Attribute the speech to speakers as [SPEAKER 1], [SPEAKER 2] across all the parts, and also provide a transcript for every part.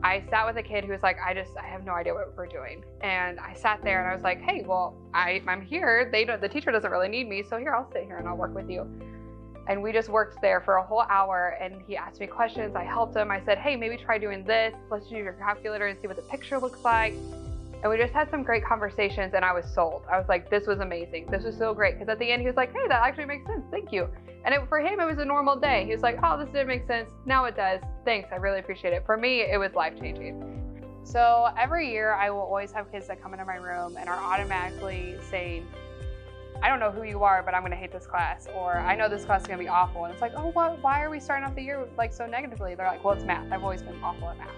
[SPEAKER 1] I sat with a kid who was like, I have no idea what we're doing. And I sat there and I was like, hey, well, I'm here. The teacher doesn't really need me. So here, I'll sit here and I'll work with you. And we just worked there for a whole hour, and he asked me questions. I helped him. I said, hey, maybe try doing this. Let's use your calculator and see what the picture looks like. And we just had some great conversations, and I was sold. I was like, this was amazing. This was so great. Because at the end, he was like, hey, that actually makes sense. Thank you. And for him, it was a normal day. He was like, oh, this didn't make sense. Now it does. Thanks. I really appreciate it. For me, it was life-changing. So every year, I will always have kids that come into my room and are automatically saying, I don't know who you are, but I'm going to hate this class, or I know this class is going to be awful. And it's like, oh, what? Why are we starting off the year like so negatively? They're like, well, it's math. I've always been awful at math.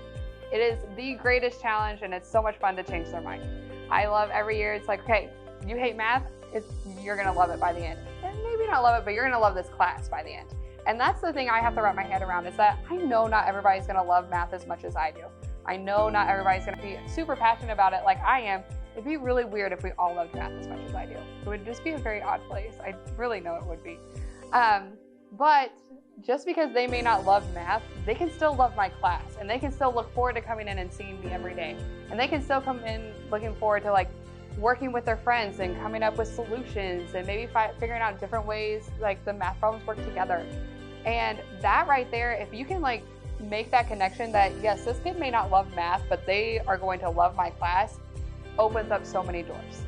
[SPEAKER 1] It is the greatest challenge, and it's so much fun to change their mind. I love every year. It's like, okay, you hate math. You're going to love it by the end. And maybe not love it, but you're going to love this class by the end. And that's the thing I have to wrap my head around, is that I know not everybody's going to love math as much as I do. I know not everybody's going to be super passionate about it like I am. It'd be really weird if we all loved math as much as I do. It would just be a very odd place. I really know it would be. But just because they may not love math, they can still love my class, and they can still look forward to coming in and seeing me every day. And they can still come in looking forward to like working with their friends and coming up with solutions and maybe figuring out different ways like the math problems work together. And that right there, if you can like make that connection that yes, this kid may not love math, but they are going to love my class, opens up so many doors.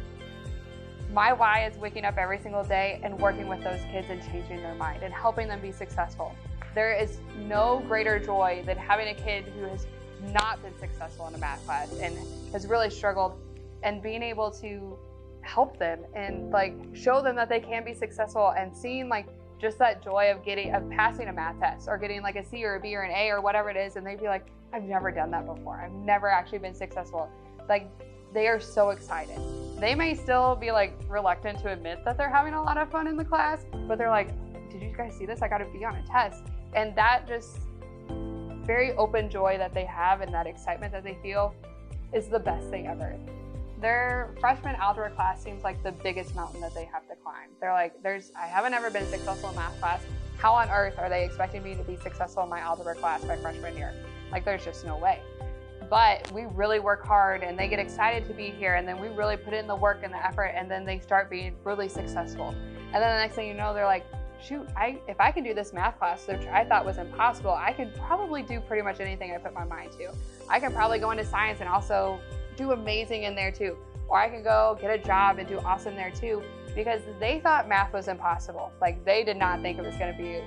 [SPEAKER 1] My why is waking up every single day and working with those kids and changing their mind and helping them be successful. There is no greater joy than having a kid who has not been successful in a math class and has really struggled, and being able to help them and like show them that they can be successful, and seeing like just that joy of passing a math test or getting like a C or a B or an A or whatever it is, and they'd be like, I've never done that before. I've never actually been successful. Like, they are so excited. They may still be like reluctant to admit that they're having a lot of fun in the class, but they're like, did you guys see this? I got a B on a test. And that just very open joy that they have and that excitement that they feel is the best thing ever. Their freshman algebra class seems like the biggest mountain that they have to climb. They're like, I haven't ever been successful in math class. How on earth are they expecting me to be successful in my algebra class by freshman year? Like, there's just no way. But we really work hard, and they get excited to be here, and then we really put in the work and the effort, and then they start being really successful. And then the next thing you know, they're like, shoot, if I can do this math class, which I thought was impossible, I could probably do pretty much anything I put my mind to. I can probably go into science and also do amazing in there too. Or I can go get a job and do awesome there too, because they thought math was impossible. Like, they did not think it was going to be,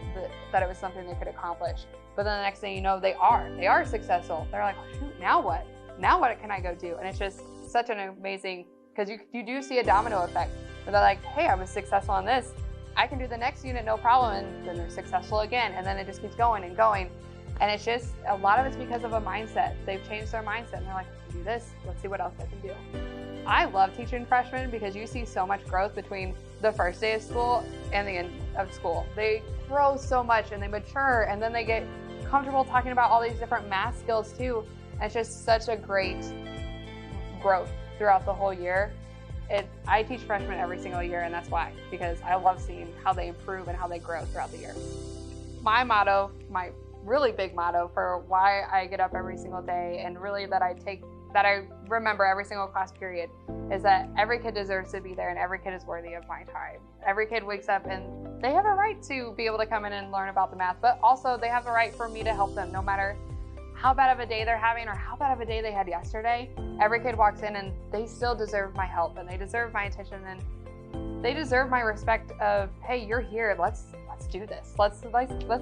[SPEAKER 1] that it was something they could accomplish. But then the next thing you know, they are successful. They're like, oh, shoot, now what? Now what can I go do? And it's just such an amazing, because you do see a domino effect where they're like, hey, I was successful on this. I can do the next unit, no problem. And then they're successful again. And then it just keeps going and going. And it's just, a lot of it's because of a mindset. They've changed their mindset, and they're like, I can do this. Let's see what else I can do. I love teaching freshmen because you see so much growth between the first day of school and the end of school. They grow so much, and they mature, and then they get comfortable talking about all these different math skills too. And it's just such a great growth throughout the whole year. I teach freshmen every single year, and that's why, because I love seeing how they improve and how they grow throughout the year. My motto, my really big motto for why I get up every single day, and really that I remember every single class period, is that every kid deserves to be there, and every kid is worthy of my time. Every kid wakes up and they have a right to be able to come in and learn about the math, but also they have a right for me to help them no matter how bad of a day they're having or how bad of a day they had yesterday. Every kid walks in and they still deserve my help, and they deserve my attention, and they deserve my respect of, hey, you're here, let's do this. Let's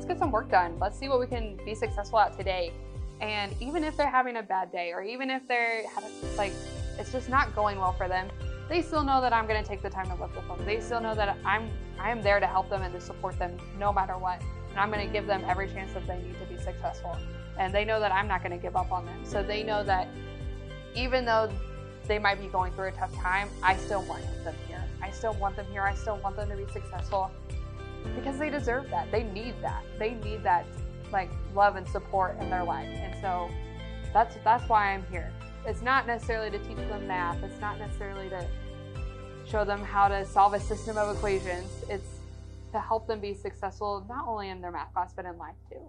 [SPEAKER 1] get some work done. Let's see what we can be successful at today. And even if they're having a bad day, or even if they're like, it's just not going well for them, they still know that I'm going to take the time to work with them. They still know that I am there to help them and to support them no matter what. And I'm going to give them every chance that they need to be successful. And they know that I'm not going to give up on them. So they know that even though they might be going through a tough time, I still want them here. I still want them here. I still want them to be successful, because they deserve that. They need that. They need that like love and support in their life. And so that's why I'm here. It's not necessarily to teach them math. It's not necessarily to show them how to solve a system of equations. It's to help them be successful, not only in their math class, but in life too.